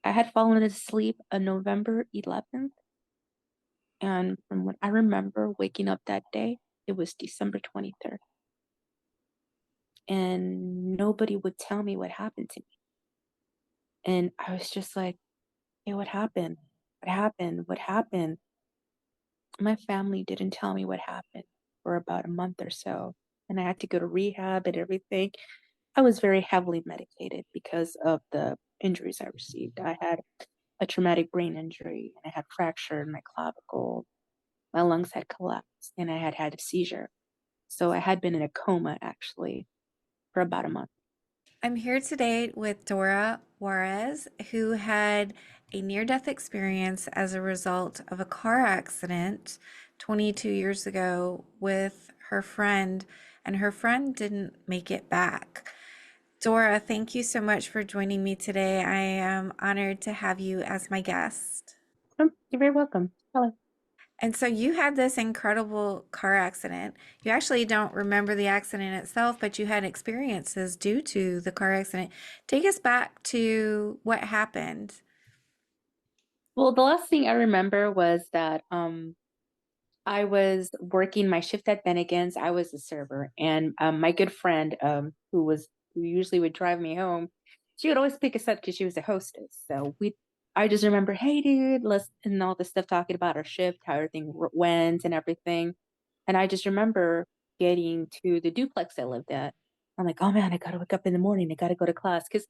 I had fallen asleep on November 11th, and from what I remember waking up that day, it was December 23rd, and nobody would tell me what happened to me. And I was just like, hey, what happened? What happened? What happened? My family didn't tell me what happened for about a month or so, and I had to go to rehab and everything. I was very heavily medicated because of the injuries I received. I had a traumatic brain injury, and I had fractured my clavicle. My lungs had collapsed, and I had had a seizure. So I had been in a coma actually for about a month. I'm here today with Dora Juarez, who had a near death experience as a result of a car accident 22 years ago with her friend, and her friend didn't make it back. Dora, thank you so much for joining me today. I am honored to have you as my guest. You're very welcome. Hello. And so you had this incredible car accident. You actually don't remember the accident itself, but you had experiences due to the car accident. Take us back to what happened. Well, the last thing I remember was that I was working my shift at Bennigan's. I was a server, and my good friend, who usually would drive me home, she would always pick us up because she was a hostess. I just remember, hey, dude, let's and all this stuff talking about our shift, how everything went, and everything. And I just remember getting to the duplex I lived at. I'm like, oh man, I gotta wake up in the morning. I gotta go to class because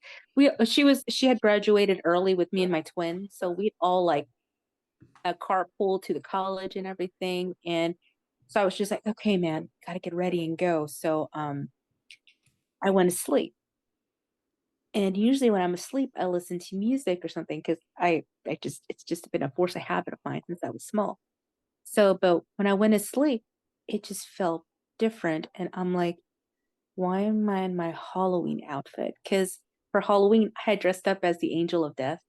she had graduated early with me and my twin, so we'd all like a carpool to the college and everything. And so I was just like, okay, man, gotta get ready and go. So I went to sleep. And usually when I'm asleep, I listen to music or something because I just it's just been a force of habit of mine since I was small. So, but when I went to sleep, it just felt different. And I'm like, why am I in my Halloween outfit? Because for Halloween, I had dressed up as the Angel of Death.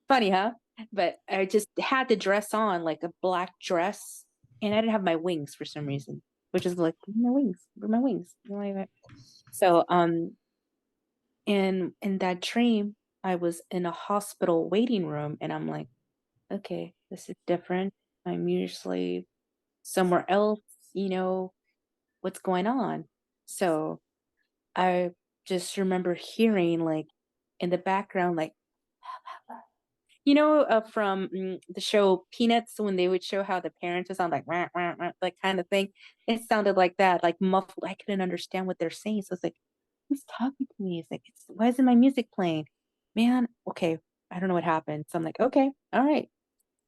Funny, huh? But I just had the dress on, like a black dress, and I didn't have my wings for some reason, which is like, my wings? Where are my wings? So, in that dream, I was in a hospital waiting room, and I'm like, okay, this is different. I'm usually somewhere else, you know, what's going on? So I just remember hearing like in the background, like, from the show Peanuts when they would show how the parents would sound like rah, rah, rah, like kind of thing. It sounded like that, like muffled. I couldn't understand what they're saying. So it's like, who's talking to me? It's like, why isn't my music playing? Man, okay, I don't know what happened. So I'm like, okay, all right.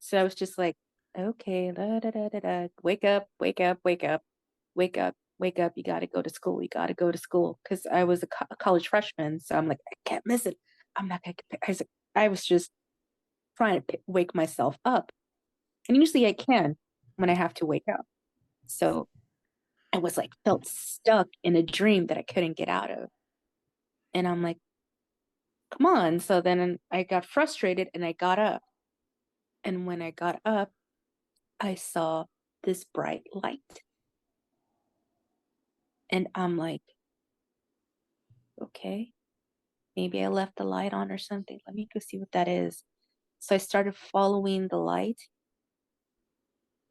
So I was just like, okay, da, da, da, da, da. Wake up, wake up, wake up, wake up, wake up. You got to go to school. You got to go to school. Because I was a college freshman. So I'm like, I can't miss it. I'm not going to. I was just trying to wake myself up. And usually I can when I have to wake up. So I was like, felt stuck in a dream that I couldn't get out of. And I'm like, come on. So then I got frustrated and I got up. And when I got up, I saw this bright light. And I'm like, okay, maybe I left the light on or something. Let me go see what that is. So I started following the light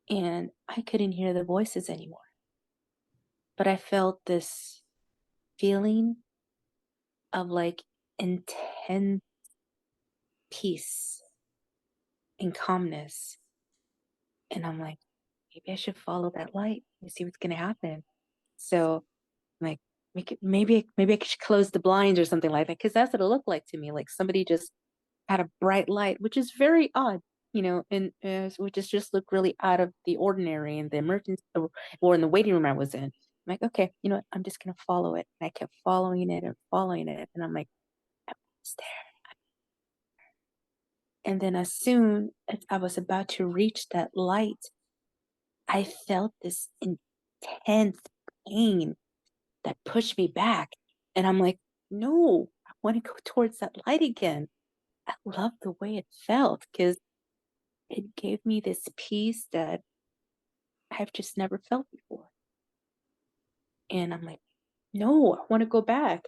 and I couldn't hear the voices anymore. But I felt this feeling of like intense peace and calmness. And I'm like, maybe I should follow that light and see what's going to happen. So I'm like, maybe I should close the blinds or something like that. Cause that's what it looked like to me. Like somebody just had a bright light, which is very odd, and which is just looked really out of the ordinary in the emergency or in the waiting room I was in. I'm like, okay, you know what? I'm just going to follow it. And I kept following it and following it. And I'm like, I was there. And then as soon as I was about to reach that light, I felt this intense pain that pushed me back. And I'm like, no, I want to go towards that light again. I love the way it felt because it gave me this peace that I've just never felt before. And I'm like, no, I want to go back.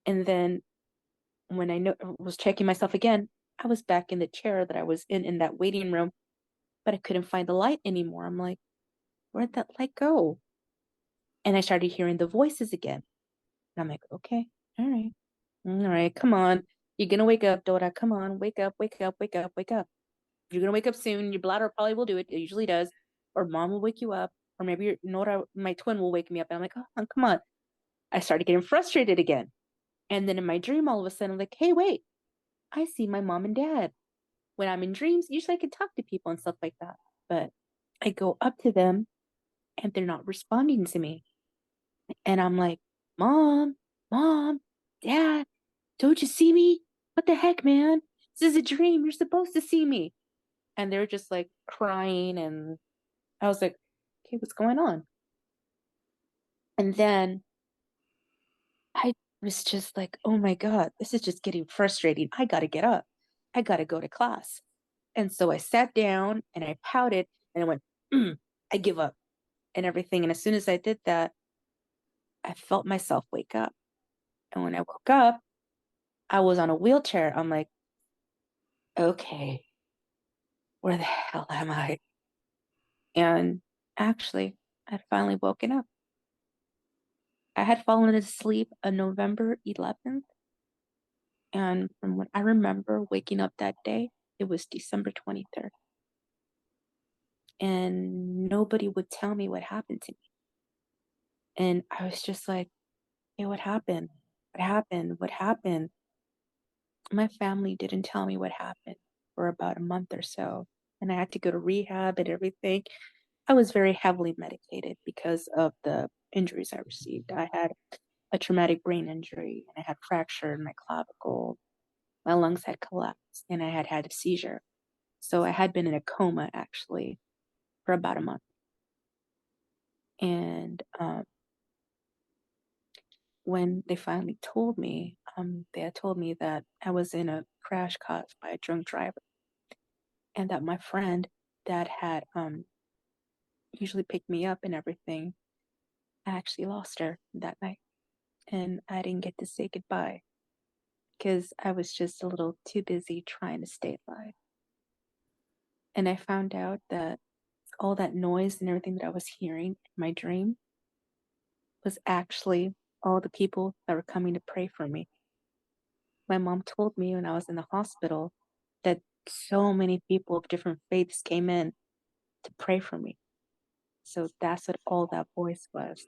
And then when was checking myself again, I was back in the chair that I was in that waiting room, but I couldn't find the light anymore. I'm like, where'd that light go? And I started hearing the voices again. And I'm like, okay, all right, all right, come on. You're gonna wake up, Dora. Come on, wake up, wake up, wake up, wake up. You're gonna wake up soon. Your bladder probably will do it. It usually does. Or mom will wake you up. Or maybe your Nora, my twin, will wake me up. And I'm like, oh, come on. I started getting frustrated again. And then in my dream, all of a sudden, I'm like, hey, wait, I see my mom and dad. When I'm in dreams, usually I can talk to people and stuff like that. But I go up to them and they're not responding to me. And I'm like, Mom, Mom, Dad, don't you see me? What the heck, man? This is a dream. You're supposed to see me. And they're just like crying. And I was like, okay, what's going on? And then I was just like, oh my God, this is just getting frustrating. I got to get up. I got to go to class. And so I sat down and I pouted and I went, I give up and everything. And as soon as I did that, I felt myself wake up. And when I woke up, I was on a wheelchair. I'm like, okay, where the hell am I? And actually, I'd finally woken up. I had fallen asleep on November 11th. And from what I remember waking up that day, it was December 23rd. And nobody would tell me what happened to me. And I was just like, hey, what happened? What happened? What happened? My family didn't tell me what happened for about a month or so. And I had to go to rehab and everything. I was very heavily medicated because of the injuries I received. I had a traumatic brain injury and I had fracture in my clavicle. My lungs had collapsed and I had had a seizure. So I had been in a coma actually for about a month. And when they finally told me, they had told me that I was in a crash caused by a drunk driver and that my friend that had usually picked me up and everything, I actually lost her that night. And I didn't get to say goodbye because I was just a little too busy trying to stay alive. And I found out that all that noise and everything that I was hearing in my dream was actually all the people that were coming to pray for me. My mom told me when I was in the hospital that so many people of different faiths came in to pray for me. So that's what all that voice was.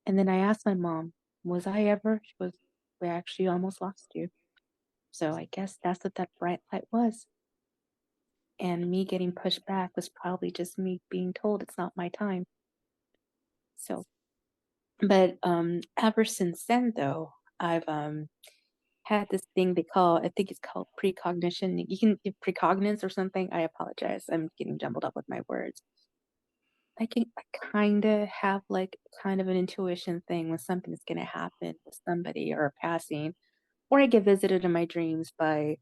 And then I asked my mom, was I ever? She was, we actually almost lost you. So I guess that's what that bright light was. And me getting pushed back was probably just me being told it's not my time. So, but ever since then though, I've had this thing they call, I think it's called precognition. You can give precognizance or something. I apologize. I'm getting jumbled up with my words. I kind of have like kind of an intuition thing when something is going to happen with somebody or a passing, or I get visited in my dreams by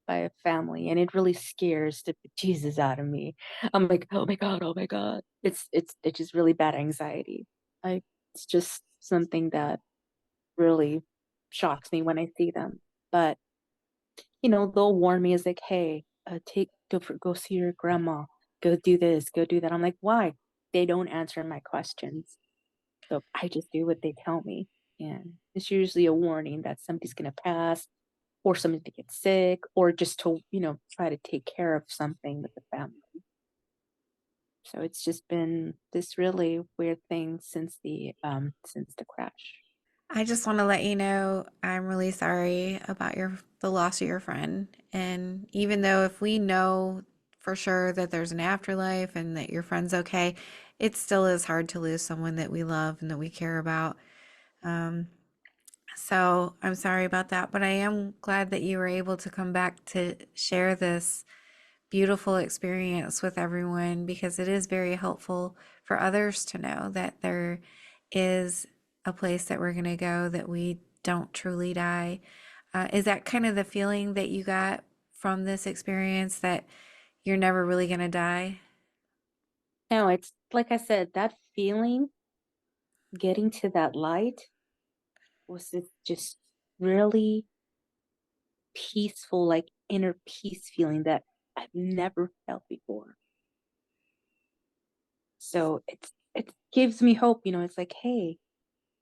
a family, and it really scares the Jesus out of me. I'm like, oh my God, oh my God. It's just really bad anxiety. I It's just something that really shocks me when I see them. But they'll warn me as like, hey, go see your grandma, go do this, go do that. I'm like, why? They don't answer my questions. So I just do what they tell me. And it's usually a warning that somebody's gonna pass or somebody to get sick or just to, try to take care of something with the family. So it's just been this really weird thing since the crash. I just want to let you know I'm really sorry about the loss of your friend. And even though if we know for sure that there's an afterlife and that your friend's okay, it still is hard to lose someone that we love and that we care about. Um, so I'm sorry about that, but I am glad that you were able to come back to share this beautiful experience with everyone because it is very helpful for others to know that there is a place that we're going to go, that we don't truly die. Is that kind of the feeling that you got from this experience, that you're never really going to die? No, it's like I said, that feeling, getting to that light was just really peaceful, like inner peace feeling that I've never felt before. So it gives me hope, it's like, hey,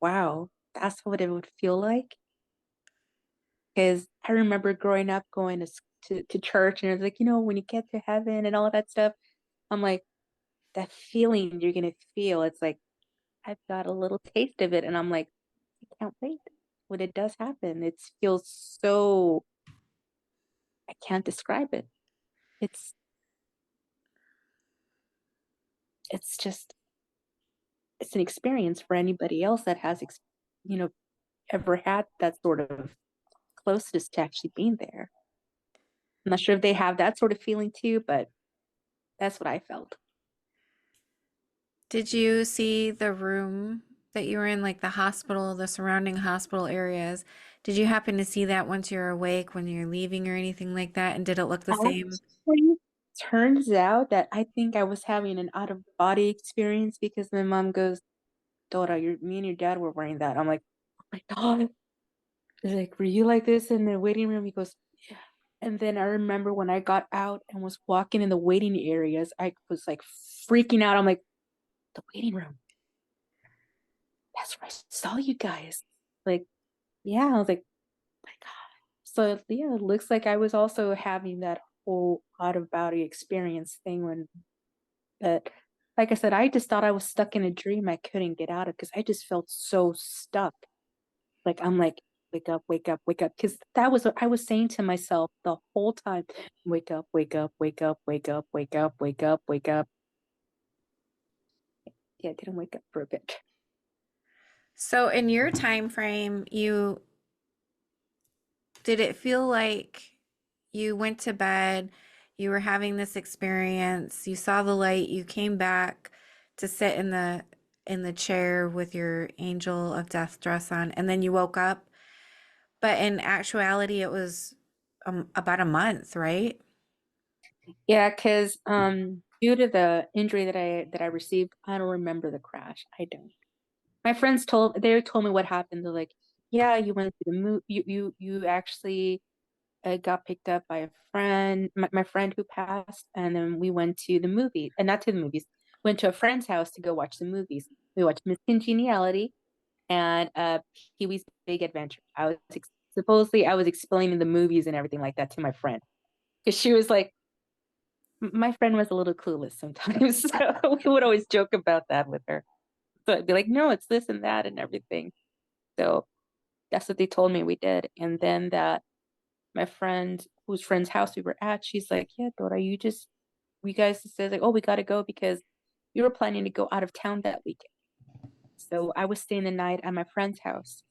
wow, that's what it would feel like. Because I remember growing up going to church and it was like, when you get to heaven and all of that stuff, I'm like, that feeling you're gonna feel, it's like I've got a little taste of it and I'm like, I can't wait when it does happen. It feels so, I can't describe it. It's it's just it's an experience for anybody else that has you know ever had that sort of closeness to actually being there. I'm not sure if they have that sort of feeling too, but that's what I felt. Did you see the room that you were in, like the hospital, the surrounding hospital areas? Did you happen to see that once you're awake, when you're leaving or anything like that? And did it look the same? Actually, turns out that I think I was having an out of body experience because my mom goes, Dora, me and your dad were wearing that. I'm like, oh my God. She's like, were you like this in the waiting room? He goes, yeah. And then I remember when I got out and was walking in the waiting areas, I was like freaking out. I'm like, the waiting room. That's where I saw you guys. Like, yeah. I was like, my God. So yeah, it looks like I was also having that whole out of body experience thing but like I said, I just thought I was stuck in a dream I couldn't get out of because I just felt so stuck. Like I'm like, wake up, wake up, wake up. Because that was what I was saying to myself the whole time. Wake up, wake up, wake up, wake up, wake up, wake up, wake up. Yeah, I didn't wake up for a bit. So in your time frame, you did it feel like you went to bed, you were having this experience, you saw the light, you came back to sit in the chair with your angel of death dress on, and then you woke up. But in actuality, it was about a month, right? Yeah, because due to the injury that I received, I don't remember the crash. I don't. My friends told me what happened. They're like, yeah, you went to the you actually got picked up by a friend, my friend who passed, and then we went to the movie, and not to the movies, went to a friend's house to go watch the movies. We watched Miss Congeniality and Pee-wee's Big Adventure. Supposedly I was explaining the movies and everything like that to my friend because she was like, my friend was a little clueless sometimes, so we would always joke about that with her. So I'd be like, no, it's this and that and everything. So that's what they told me we did. And then that my friend, whose friend's house we were at, she's like, yeah, Dora, we guys said like, oh, we got to go because we were planning to go out of town that weekend. So I was staying the night at my friend's house.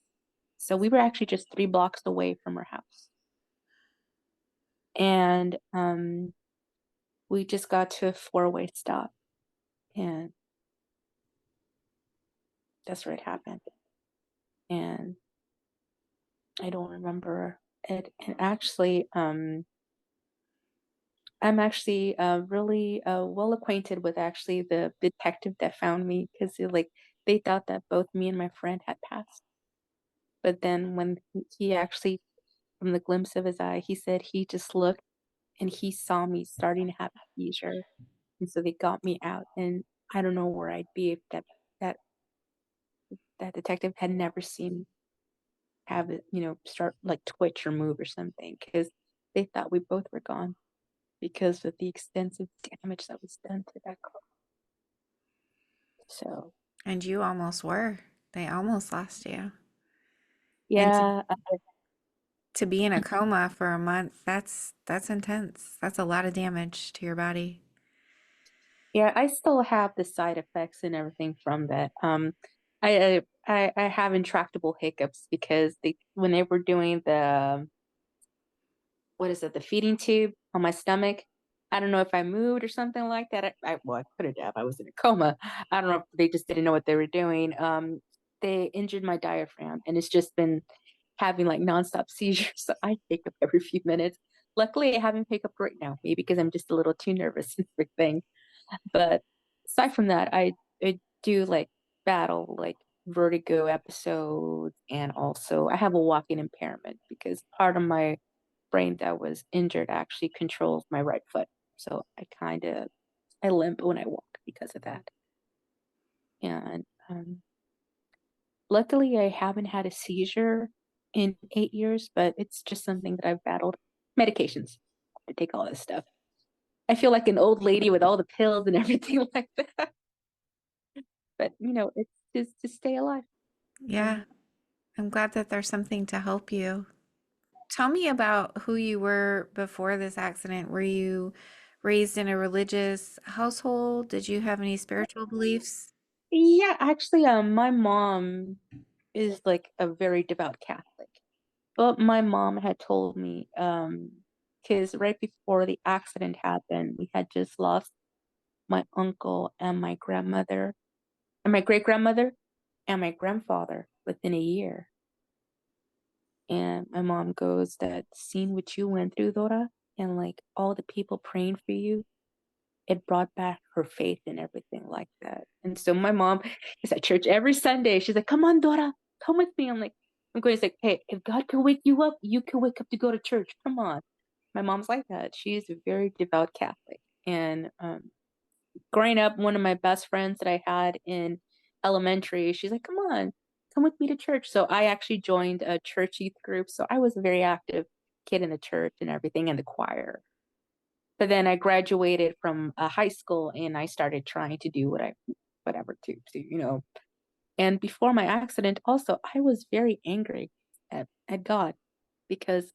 So we were actually just 3 blocks away from her house. And we just got to a four-way stop. And that's where it happened. And I don't remember it. And actually, I'm actually really well acquainted with actually the detective that found me because like they thought that both me and my friend had passed. But then when he actually, from the glimpse of his eye, he said he just looked and he saw me starting to have a seizure, and so they got me out. And I don't know where I'd be if that that detective had never seen me have it, start like twitch or move or something because they thought we both were gone because of the extensive damage that was done to that car. So And you almost were. They almost lost you. And yeah, to be in a coma for a month, that's intense. That's a lot of damage to your body. yeah, I still have the side effects and everything from that. I have intractable hiccups because when they were doing the what is it, the feeding tube on my stomach. I don't know if I moved or something like that. Well, I couldn't have. I was in a coma. I don't know if they just didn't know what they were doing. They injured my diaphragm, and it's just been having like nonstop seizures. So I hiccup every few minutes. Luckily, I haven't hiccuped right now, maybe because I'm just a little too nervous and everything. But aside from that, I do like battle like vertigo episodes, and also I have a walking impairment because part of my brain that was injured actually controls my right foot. So I limp when I walk because of that. And luckily, I haven't had a seizure in 8 years, but it's just something that I've battled. Medications to take all this stuff. I feel like an old lady with all the pills and everything like that. But it's just to stay alive. Yeah, I'm glad that there's something to help you. Tell me about who you were before this accident. Were you raised in a religious household? Did you have any spiritual beliefs? Yeah, actually, my mom is like a very devout Catholic. But my mom had told me, because right before the accident happened, we had just lost my uncle and my grandmother and my great grandmother and my grandfather within a year. And my mom goes, that seeing what you went through, Dora, and like all the people praying for you, it brought back her faith and everything like that. And so my mom is at church every Sunday. She's like, come on, Dora, come with me. I'm like, I'm going to say, hey, if God can wake you up, you can wake up to go to church. Come on. My mom's like that. She's a very devout Catholic. And growing up, one of my best friends that I had in elementary, she's like, come on, come with me to church. So I actually joined a church youth group. So I was a very active kid in the church and everything and the choir. But then I graduated from high school and I started trying to do whatever to. And before my accident, also, I was very angry at God because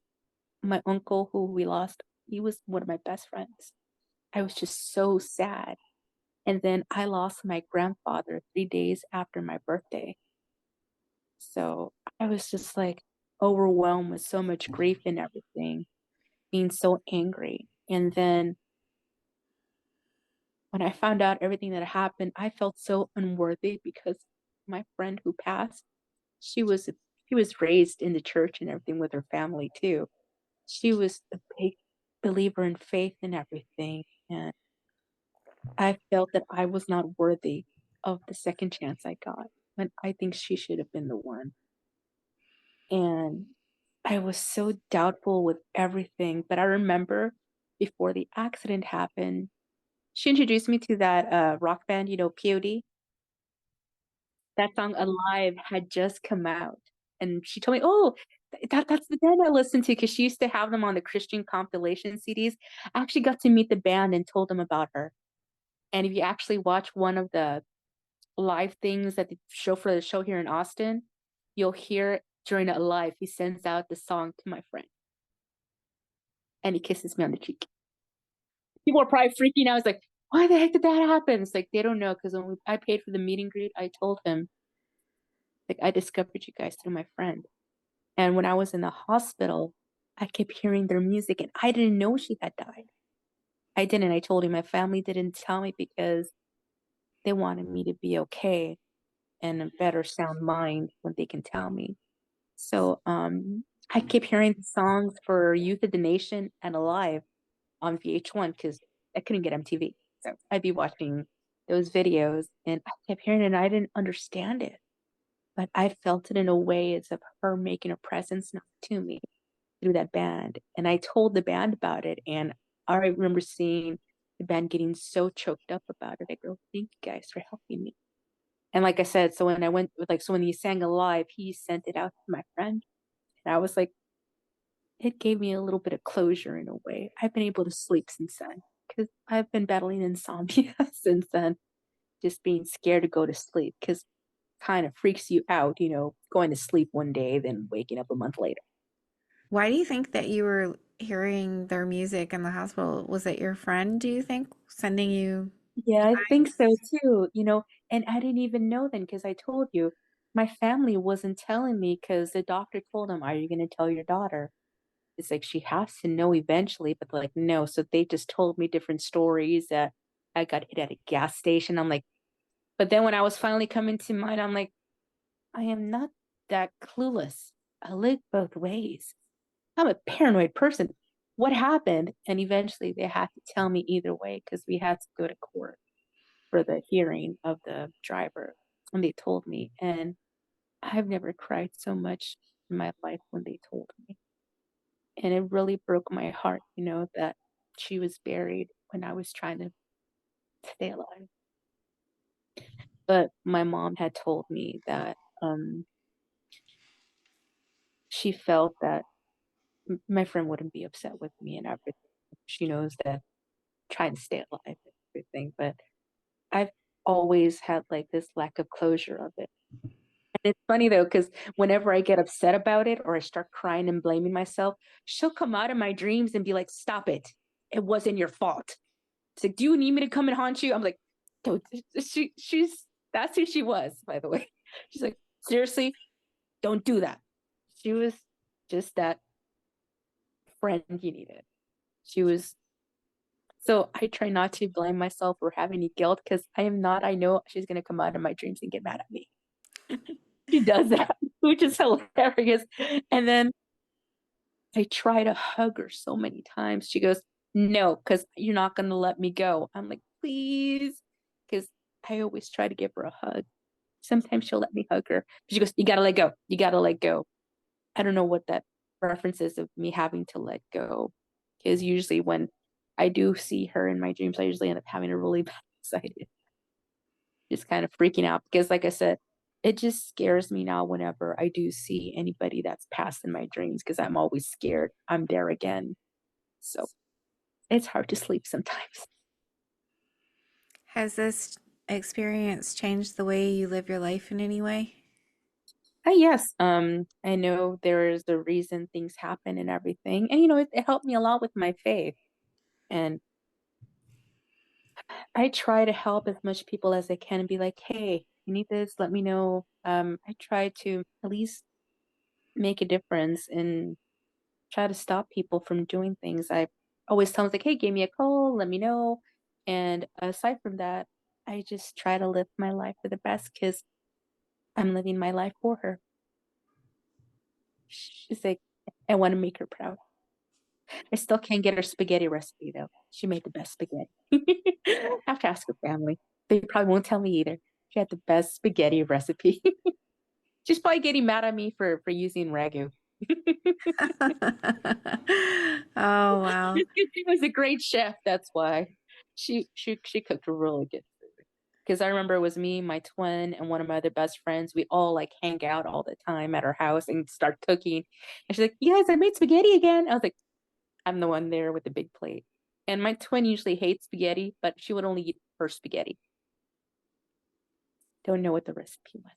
my uncle, who we lost, he was one of my best friends. I was just so sad. And then I lost my grandfather 3 days after my birthday. So I was just like overwhelmed with so much grief and everything, being so angry. And then when I found out everything that happened, I felt so unworthy because my friend who passed, she was she was raised in the church and everything with her family too. She was a big believer in faith and everything. And I felt that I was not worthy of the second chance I got when I think she should have been the one. And I was so doubtful with everything. But I remember before the accident happened, she introduced me to that rock band, POD. That song Alive had just come out. And she told me, oh, that's the band I listened to because she used to have them on the Christian compilation CDs. I actually got to meet the band and told them about her. And if you actually watch one of the live things that they show for the show here in Austin, you'll hear during it live, he sends out the song to my friend and he kisses me on the cheek. People are probably freaking out. It's like, why the heck did that happen? It's like they don't know because when I paid for the meet and greet, I told him, like, I discovered you guys through my friend. And when I was in the hospital, I kept hearing their music and I didn't know she had died. I didn't. I told him my family didn't tell me because they wanted me to be okay and a better sound mind when they can tell me. So I kept hearing the songs for Youth of the Nation and Alive on VH1 because I couldn't get MTV. So I'd be watching those videos and I kept hearing it and I didn't understand it. But I felt it in a way as of her making a presence known to me through that band. And I told the band about it. And I remember seeing the band getting so choked up about it. I go, thank you guys for helping me. And like I said, so when I went with so when he sang Alive, he sent it out to my friend. And I was like, it gave me a little bit of closure in a way. I've been able to sleep since then because I've been battling insomnia since then, just being scared to go to sleep because kind of freaks you out, going to sleep one day, then waking up a month later. Why do you think that you were hearing their music in the hospital? Was it your friend, do you think, sending you Yeah, I think so vibes? too, and I didn't even know then because I told you my family wasn't telling me because the doctor told them, are you going to tell your daughter? It's like she has to know eventually, but like, no. So they just told me different stories that I got hit at a gas station. I'm like, but then when I was finally coming to mind, I'm like, I am not that clueless. I live both ways. I'm a paranoid person. What happened? And eventually they had to tell me either way because we had to go to court for the hearing of the driver. And they told me, and I've never cried so much in my life when they told me. And it really broke my heart, that she was buried when I was trying to stay alive. But my mom had told me that she felt that my friend wouldn't be upset with me and everything. She knows that trying to stay alive and everything, but I've always had like this lack of closure of it. And it's funny though, because whenever I get upset about it or I start crying and blaming myself, she'll come out of my dreams and be like, "Stop it. It wasn't your fault." It's like, "Do you need me to come and haunt you?" I'm like, "Don't." She's that's who she was, by the way. She's like, "Seriously, don't do that." She was just that friend you needed. She was so I try not to blame myself or have any guilt because I am not. I know she's gonna come out of my dreams and get mad at me. She does that, which is hilarious. And then I try to hug her so many times. She goes, "No, because you're not gonna let me go." I'm like, "Please," because I always try to give her a hug. Sometimes she'll let me hug her. She goes, "You gotta let go. You gotta let go." I don't know what that reference is of me having to let go. Because usually when I do see her in my dreams, I usually end up having a really bad anxiety, just kind of freaking out. Because, like I said, it just scares me now whenever I do see anybody that's passed in my dreams because I'm always scared I'm there again. So it's hard to sleep sometimes. Has this experience changed the way you live your life in any way? Yes, I know there's a reason things happen and everything. And it helped me a lot with my faith. And I try to help as much people as I can and be like, "Hey, you need this, let me know." I try to at least make a difference and try to stop people from doing things. I always tell them like, "Hey, give me a call, let me know." And aside from that, I just try to live my life for the best because I'm living my life for her. She's like, I want to make her proud. I still can't get her spaghetti recipe though. She made the best spaghetti. I have to ask her family. They probably won't tell me either. She had the best spaghetti recipe. She's probably getting mad at me for using ragu. Oh, wow. Just because she was a great chef, that's why. She cooked really good food. Because I remember it was me, my twin, and one of my other best friends. We all like hang out all the time at her house and start cooking. And she's like, "You guys, I made spaghetti again." I was like, "I'm the one there with the big plate." And my twin usually hates spaghetti, but she would only eat her spaghetti. Don't know what the recipe was.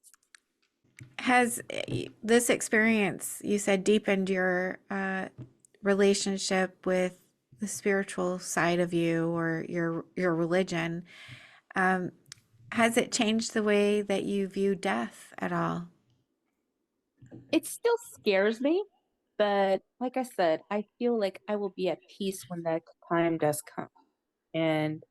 Has this experience, you said, deepened your relationship with the spiritual side of you or your religion? Um, has it changed the way that you view death at all? It still scares me, but like I said, I feel like I will be at peace when that time does come. And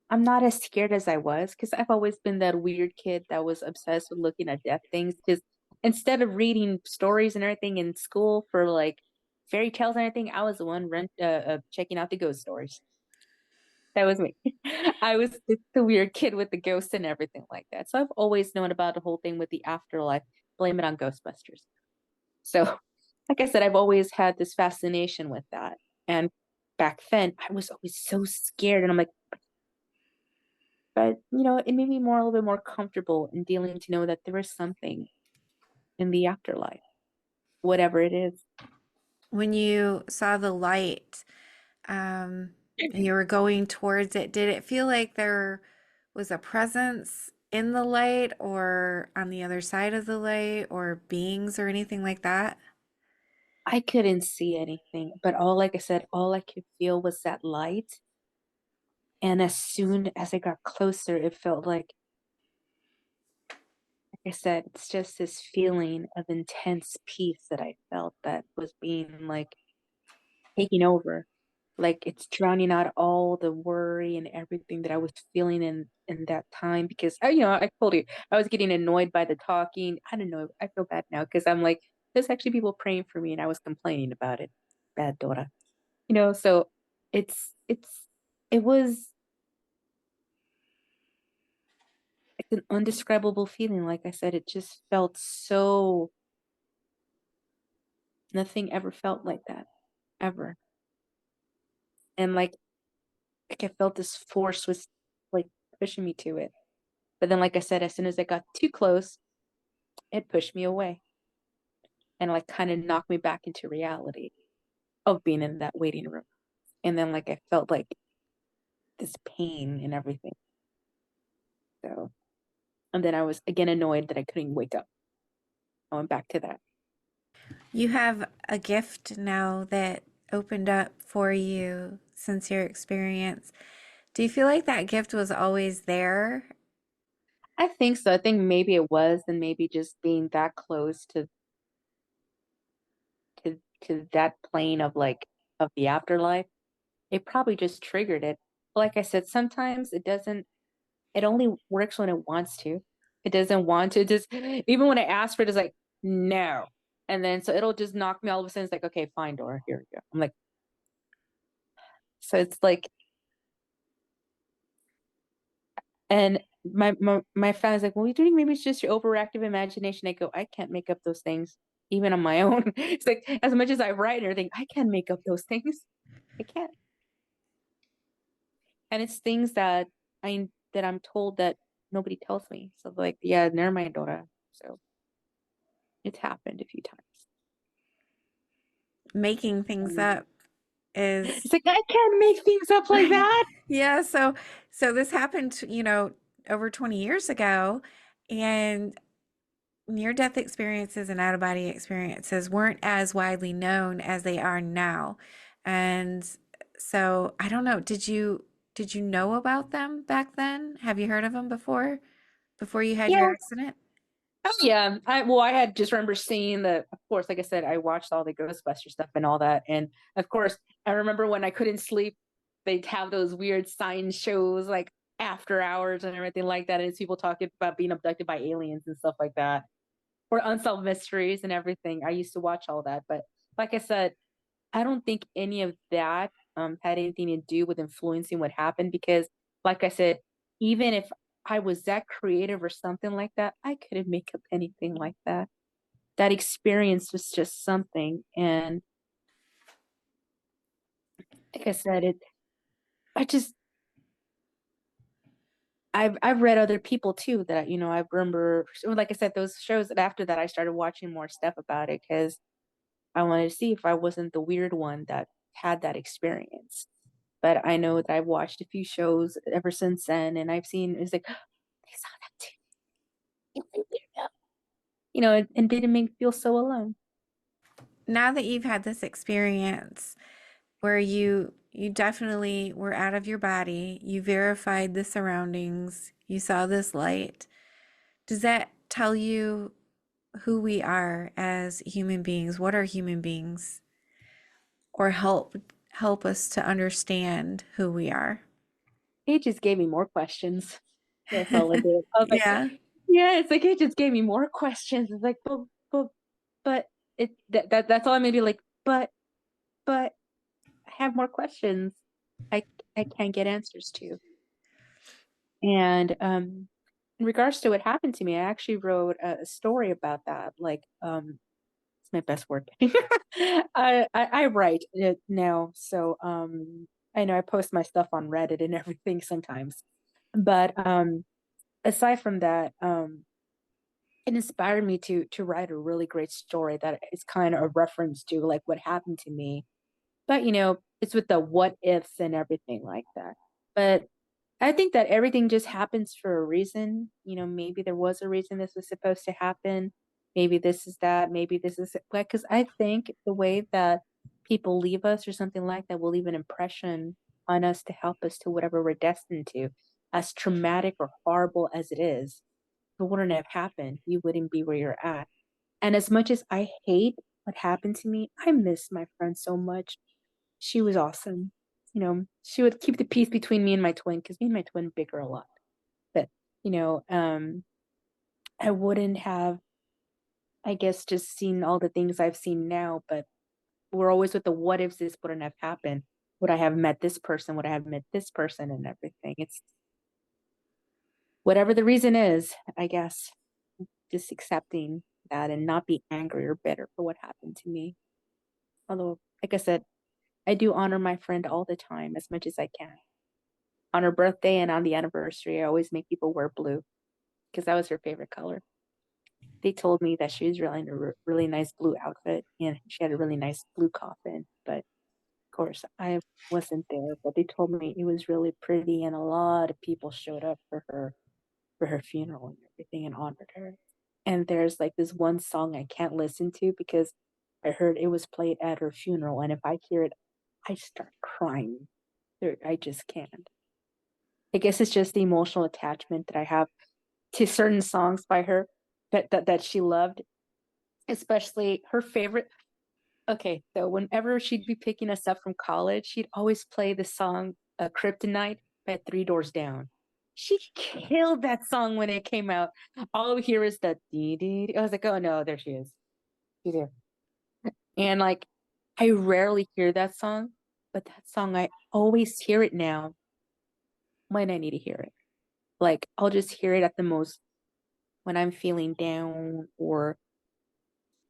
I'm not as scared as I was because I've always been that weird kid that was obsessed with looking at death things. Because instead of reading stories and everything in school for like fairy tales and everything, I was the one checking out the ghost stories. That was me. I was the weird kid with the ghosts and everything like that. So I've always known about the whole thing with the afterlife. Blame it on Ghostbusters. So, like I said, I've always had this fascination with that. And back then, I was always so scared. And I'm like, but it made me more a little bit more comfortable in dealing to know that there is something in the afterlife, whatever it is. When you saw the light, and you were going towards it, did it feel like there was a presence in the light or on the other side of the light or beings or anything like that? I couldn't see anything, but like I said, all I could feel was that light. And as soon as I got closer, it felt like I said, it's just this feeling of intense peace that I felt that was being like taking over. Like it's drowning out all the worry and everything that I was feeling in that time because I told you I was getting annoyed by the talking. I don't know. I feel bad now because I'm like, there's actually people praying for me and I was complaining about it. Bad Dora. So it's it was it's an undescribable feeling. Like I said, it just felt so Nothing ever felt like that, ever. And like I felt this force was like pushing me to it. But then, like I said, as soon as I got too close, it pushed me away and like kind of knocked me back into reality of being in that waiting room. And then like I felt like this pain and everything. So, and then I was again annoyed that I couldn't wake up. I went back to that. You have a gift now that opened up for you since your experience. Do you feel like that gift was always there? I think so. I think maybe it was, and maybe just being that close to that plane of like of the afterlife, it probably just triggered it. Like I said, sometimes it doesn't. It only works when it wants to. It doesn't want to. Just even when I ask for it, it's like no, and then so it'll just knock me all of a sudden. It's like okay, fine, Dora, here we go. I'm like, so it's like, and my family's like, well, you think maybe it's just your overactive imagination? I go, I can't make up those things even on my own. It's like as much as I write and everything, I can't make up those things. I can't. And it's things that I'm told that nobody tells me. So like, yeah, never mind, Dora. So it's happened a few times. Making things up is It's like I can't make things up like that. yeah, so this happened, over 20 years ago, and near-death experiences and out-of-body experiences weren't as widely known as they are now. And so I don't know, did you know about them back then? Have you heard of them before you had your Yeah. accident? Oh yeah. I had just remember seeing of course, like I said, I watched all the Ghostbuster stuff and all that. And of course, I remember when I couldn't sleep, they'd have those weird science shows like after hours and everything like that. And it's people talking about being abducted by aliens and stuff like that. Or unsolved mysteries and everything. I used to watch all that. But like I said, I don't think any of that had anything to do with influencing what happened because, like I said, even if I was that creative or something like that, I couldn't make up anything like that. That experience was just something. And like I said, I just, I've read other people too that, I remember, so like I said, those shows that after that, I started watching more stuff about it because I wanted to see if I wasn't the weird one that had that experience. But I know that I've watched a few shows ever since then, and I've seen it's like they saw that too. You weirdo. And didn't make me feel so alone. Now that you've had this experience where you definitely were out of your body, you verified the surroundings, you saw this light, does that tell you who we are as human beings? What are human beings? Or help us to understand who we are? It just gave me more questions. That's all it did. I was like, Yeah. yeah, it's like it just gave me more questions. It's like, but that's all I may be like, but I have more questions. I I can't get answers to. And in regards to what happened to me, I actually wrote a story about that. Like it's my best work. I write it now, so I know I post my stuff on Reddit and everything sometimes. But aside from that, it inspired me to write a really great story that is kind of a reference to like what happened to me. But it's with the what ifs and everything like that. But I think that everything just happens for a reason. Maybe there was a reason this was supposed to happen. Maybe this is that. Maybe this is like, because I think the way that people leave us or something like that will leave an impression on us to help us to whatever we're destined to. As traumatic or horrible as it is, if it wouldn't have happened, you wouldn't be where you're at. And as much as I hate what happened to me, I miss my friend so much. She was awesome. She would keep the peace between me and my twin because me and my twin bicker a lot. But, you know, um, I wouldn't have, I guess, just seen all the things I've seen now, but we're always with the what ifs this wouldn't have happened. Would I have met this person? Would I have met this person and everything? It's whatever the reason is, I guess, just accepting that and not be angry or bitter for what happened to me. Although, like I said, I do honor my friend all the time as much as I can. On her birthday and on the anniversary, I always make people wear blue because that was her favorite color. They told me that she was really in a really nice blue outfit and she had a really nice blue coffin. But of course, I wasn't there. But they told me it was really pretty and a lot of people showed up for her funeral and everything and honored her. And there's like this one song I can't listen to because I heard it was played at her funeral, and if I hear it, I start crying. I just can't. I guess it's just the emotional attachment that I have to certain songs by her that she loved, especially her favorite. Okay, so whenever she'd be picking us up from college, she'd always play the song Kryptonite by Three Doors Down. She killed that song when it came out. All we hear is the dee dee. I was like, oh no, there she is. She's there. And like, I rarely hear that song, but that song, I always hear it now when I need to hear it. Like, I'll just hear it at the most when I'm feeling down or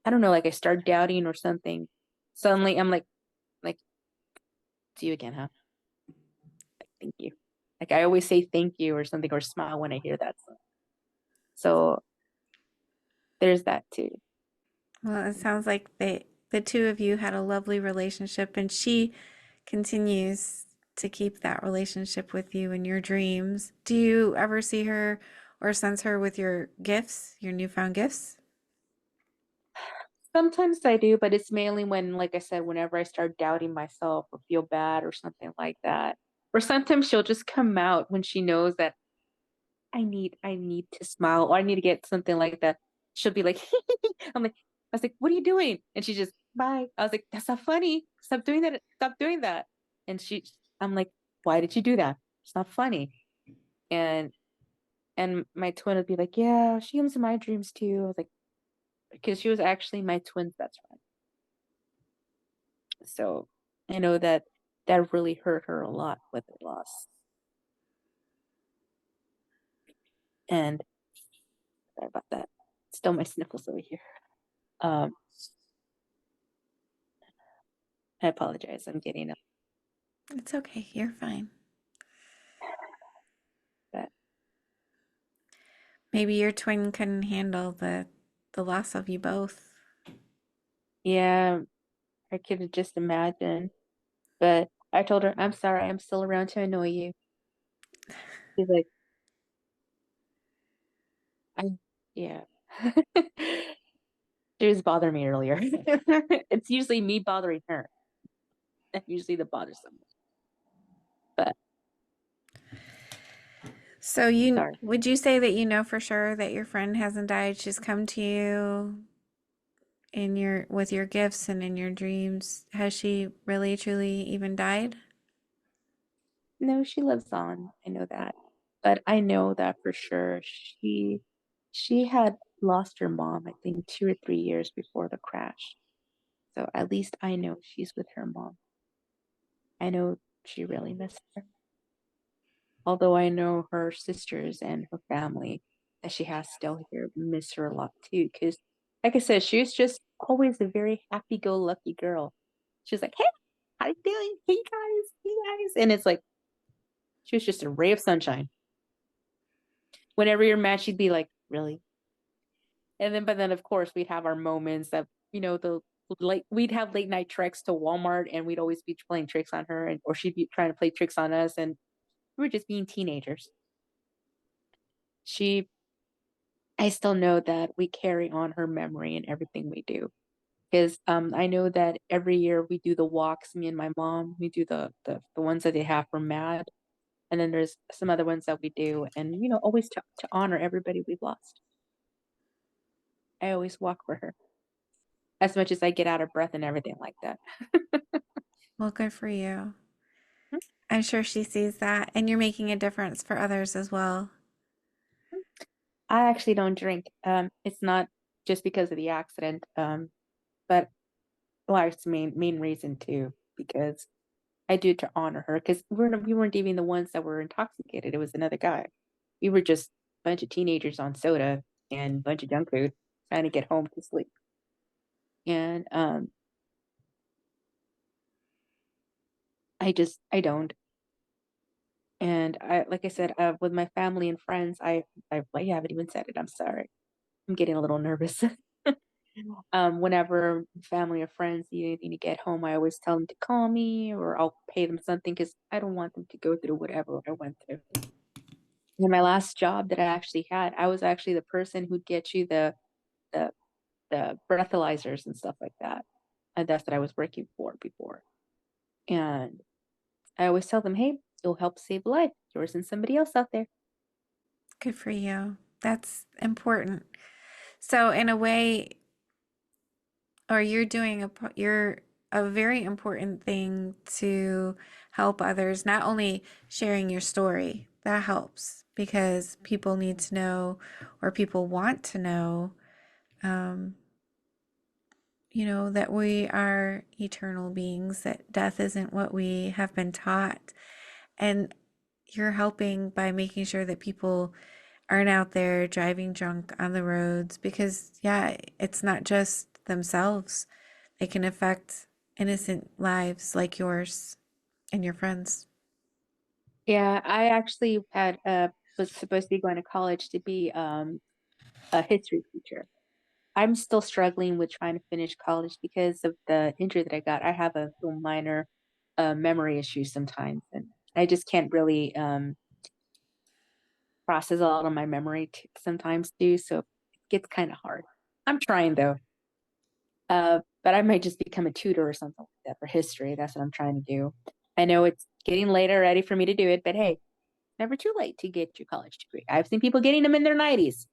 I don't know, like I start doubting or something. Suddenly I'm like, see you again, huh? Thank you. Like I always say thank you or something or smile when I hear that song. So there's that too. Well, it sounds like the two of you had a lovely relationship, and she continues to keep that relationship with you in your dreams. Do you ever see her or sense her with your gifts, your newfound gifts? Sometimes I do, but it's mainly when, like I said, whenever I start doubting myself or feel bad or something like that. Or sometimes she'll just come out when she knows that I need to smile or I need to get something like that. She'll be like, I'm like, I was like, what are you doing? And she just, bye. I was like, that's not funny. Stop doing that. Stop doing that. And I'm like, why did you do that? It's not funny. And and my twin would be like, yeah, she comes in my dreams too. I was like, because she was actually my twin's best friend. So I know that that really hurt her a lot with her loss. And sorry about that. Still my sniffles over here. Um, I apologize. I'm getting up, It's okay, you're fine. but Maybe your twin couldn't handle the loss of you both. yeah, I could just imagine. But I told her, I'm sorry, I'm still around to annoy you. She's like, I, yeah. She was bothering me earlier. It's usually me bothering her. Usually the bothersome. But So you sorry. would you say that you know for sure that your friend hasn't died? She's come to you in your with your gifts and in your dreams. Has she really truly even died? No, she lives on. I know that. But I know that for sure. She had lost her mom, I think 2 or 3 years before the crash. So at least I know she's with her mom. I know she really missed her. Although I know her sisters and her family that she has still here miss her a lot too. Because, like I said, she was just always a very happy-go-lucky girl. She was like, "Hey, how you doing? Hey guys," and it's like she was just a ray of sunshine. Whenever you're mad, she'd be like, "Really?" And then, but then, of course, we'd have our moments that the like we'd have late night treks to Walmart, and we'd always be playing tricks on her, and or she'd be trying to play tricks on us, and we were just being teenagers. She I still know that we carry on her memory in everything we do. Because I know that every year we do the walks, me and my mom, we do the ones that they have for MAD. And then there's some other ones that we do. And, always to honor everybody we've lost. I always walk for her as much as I get out of breath and everything like that. Well, good for you. I'm sure she sees that, and you're making a difference for others as well. I actually don't drink. It's not just because of the accident, but well, it's the main reason too, because I do to honor her because we weren't even the ones that were intoxicated. It was another guy. We were just a bunch of teenagers on soda and a bunch of junk food trying to get home to sleep. And I don't. And like I said, with my family and friends, I haven't even said it. I'm sorry. I'm getting a little nervous. Whenever family or friends need anything to get home, I always tell them to call me or I'll pay them something because I don't want them to go through whatever I went through. In my last job that I actually had, I was actually the person who'd get you the the breathalyzers and stuff like that. And that's what I was working for before. And I always tell them, hey, you'll help save a life. Yours and somebody else out there. Good for you. That's important. So in a way, or you're a very important thing to help others, not only sharing your story, that helps because people need to know or people want to know, um, that we are eternal beings, that death isn't what we have been taught. And you're helping by making sure that people aren't out there driving drunk on the roads because, yeah, it's not just themselves. It can affect innocent lives like yours and your friends. Yeah, I actually had was supposed to be going to college to be a history teacher. I'm still struggling with trying to finish college because of the injury that I got. I have a little minor memory issue sometimes, and I just can't really process a lot of my memory sometimes too. So it gets kind of hard. I'm trying though. But I might just become a tutor or something like that for history. That's what I'm trying to do. I know it's getting late already for me to do it, but hey, never too late to get your college degree. I've seen people getting them in their 90s.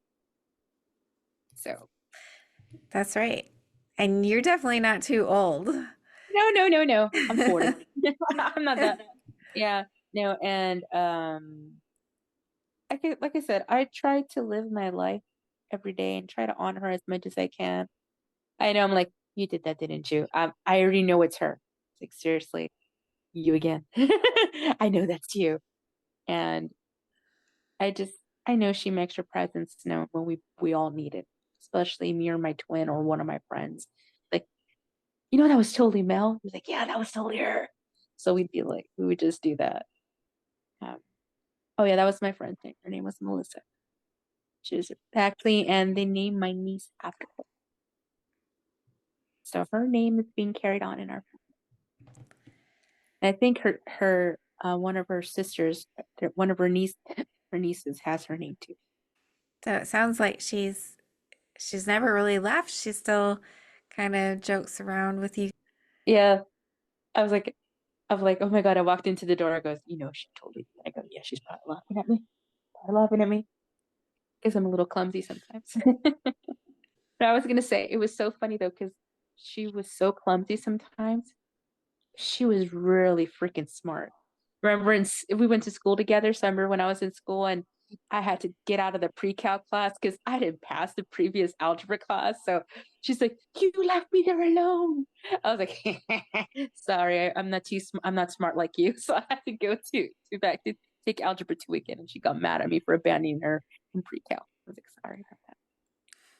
So, That's right. And you're definitely not too old. no, no, no, no. I'm 40. I'm not that. Yeah, no, and like I said, I try to live my life every day and try to honor her as much as I can. I know I'm like, you did that, didn't you? I already know it's her. It's like, seriously, you again. I know that's you. And I just, I know she makes her presence known when we all need it, especially me or my twin or one of my friends. Like, that was totally Mel. He's like, yeah, that was totally her. So we'd be like, we would just do that. Um, oh yeah, that was my friend's name. Her name was Melissa. She was actually, and they named my niece after her. So her name is being carried on in our family. And I think her one of her sisters, one of her nieces has her name too. So it sounds like she's never really left. She still kind of jokes around with you. Yeah, I was like, oh my God, I walked into the door. I goes, she totally did. I go, yeah, she's probably laughing at me. Probably laughing at me because I'm a little clumsy sometimes. But I was gonna say it was so funny though because she was so clumsy sometimes. She was really freaking smart. Remember, we went to school together. So I remember when I was in school and I had to get out of the pre-calc class because I didn't pass the previous algebra class. So she's like, "You left me there alone." I was like, "Sorry, I'm not I'm not smart like you." So I had to go to back to take algebra 2 again, and she got mad at me for abandoning her in pre-calc. I was like, "Sorry about that,"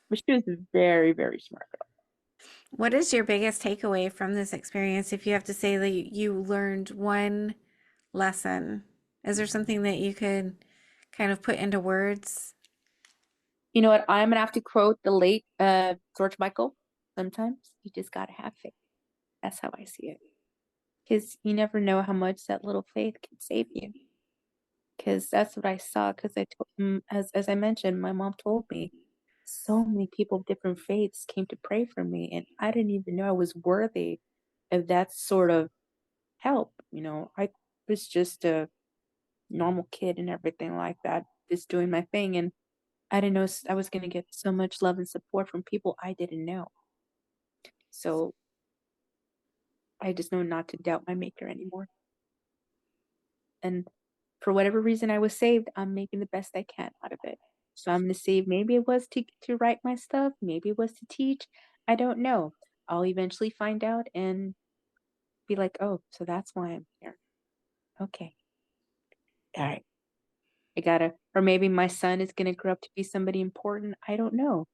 but she was a very, very smart girl. What is your biggest takeaway from this experience? If you have to say that you learned one lesson, is there something that you could kind of put into words? You know what? I'm gonna have to quote the late George Michael. Sometimes you just gotta have faith. That's how I see it. Because you never know how much that little faith can save you. Because that's what I saw. Because as I mentioned, my mom told me so many people of different faiths came to pray for me, and I didn't even know I was worthy of that sort of help. I was just a normal kid and everything like that, just doing my thing, and I didn't know I was gonna get so much love and support from people I didn't know. So I just know not to doubt my maker anymore. And for whatever reason I was saved, I'm making the best I can out of it. So I'm gonna say maybe it was to write my stuff, maybe it was to teach. I don't know. I'll eventually find out and be like, oh, so that's why I'm here. Okay. All right. Or maybe my son is gonna grow up to be somebody important. I don't know.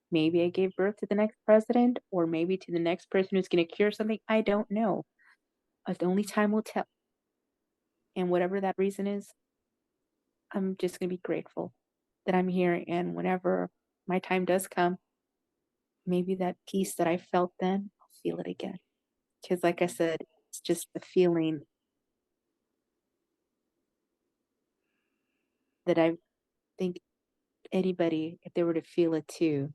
Maybe I gave birth to the next president, or maybe to the next person who's gonna cure something. I don't know. Only time will tell. And whatever that reason is, I'm just going to be grateful that I'm here. And whenever my time does come, maybe that peace that I felt then, I'll feel it again. Because, like I said, it's just a feeling that I think anybody, if they were to feel it too,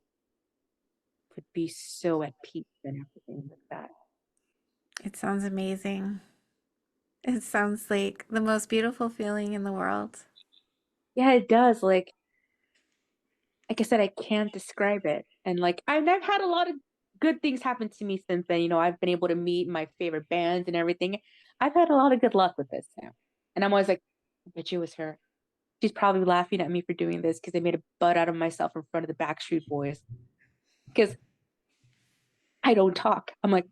would be so at peace and everything like that. It sounds amazing. It sounds like the most beautiful feeling in the world. Yeah, it does. Like I said, I can't describe it. And like I've had a lot of good things happen to me since then. I've been able to meet my favorite bands and everything. I've had a lot of good luck with this now. And I'm always like, I bet you it was her. She's probably laughing at me for doing this because I made a butt out of myself in front of the Backstreet Boys. Because I don't talk. I'm like,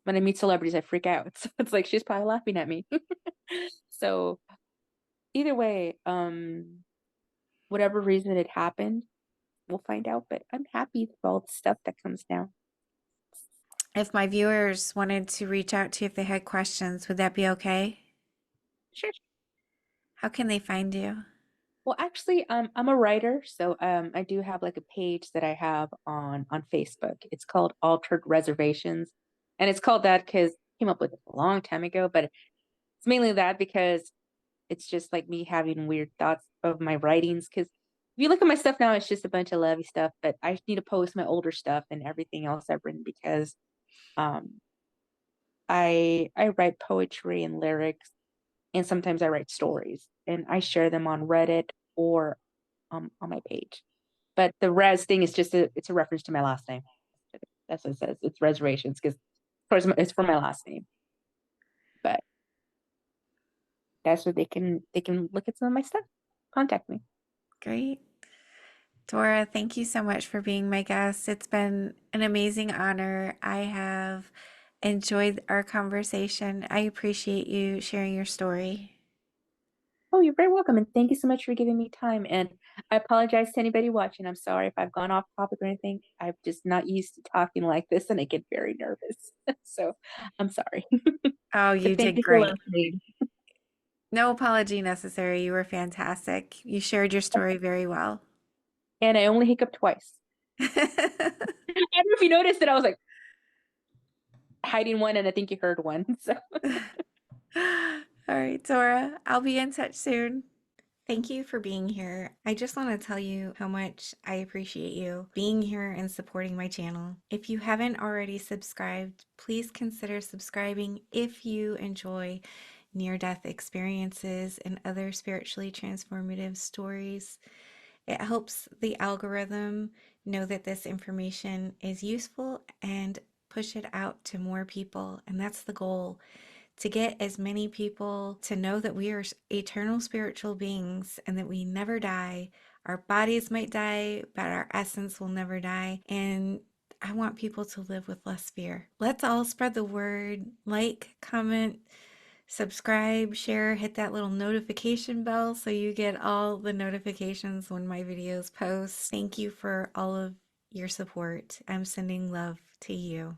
when I meet celebrities, I freak out. So it's like she's probably laughing at me. So either way, whatever reason it happened, we'll find out. But I'm happy with all the stuff that comes now. If my viewers wanted to reach out to you if they had questions, would that be okay? Sure. How can they find you? Well, actually, I'm a writer, so I do have like a page that I have on Facebook. It's called Altered Reservations, and it's called that because I came up with it a long time ago. But it's mainly that because it's just like me having weird thoughts of my writings. Because if you look at my stuff now, it's just a bunch of lovey stuff. But I need to post my older stuff and everything else I've written because um I write poetry and lyrics, and sometimes I write stories, and I share them on Reddit or on my page. But the res thing is just it's a reference to my last name. That's what it says. It's reservations because of course it's for my last name. But that's where they can look at some of my stuff. Contact me. Great. Dora, thank you so much for being my guest. It's been an amazing honor. I have enjoyed our conversation. I appreciate you sharing your story. Oh, you're very welcome, and thank you so much for giving me time. And I apologize to anybody watching. I'm sorry if I've gone off topic or anything. I'm just not used to talking like this, and I get very nervous. So I'm sorry. Oh, But you thank did you for great. listening. No apology necessary. You were fantastic. You shared your story very well. And I only hiccuped twice. I don't know if you noticed that I was like hiding one, and I think you heard one. So All right, Dora, I'll be in touch soon. Thank you for being here. I just want to tell you how much I appreciate you being here and supporting my channel. If you haven't already subscribed, please consider subscribing if you enjoy near-death experiences and other spiritually transformative stories. It helps the algorithm know that this information is useful and push it out to more people. And that's the goal, to get as many people to know that we are eternal spiritual beings and that we never die. Our bodies might die, but our essence will never die. And I want people to live with less fear. Let's all spread the word. Like, comment, subscribe, share, hit that little notification bell so you get all the notifications when my videos post. Thank you for all of your support. I'm sending love to you.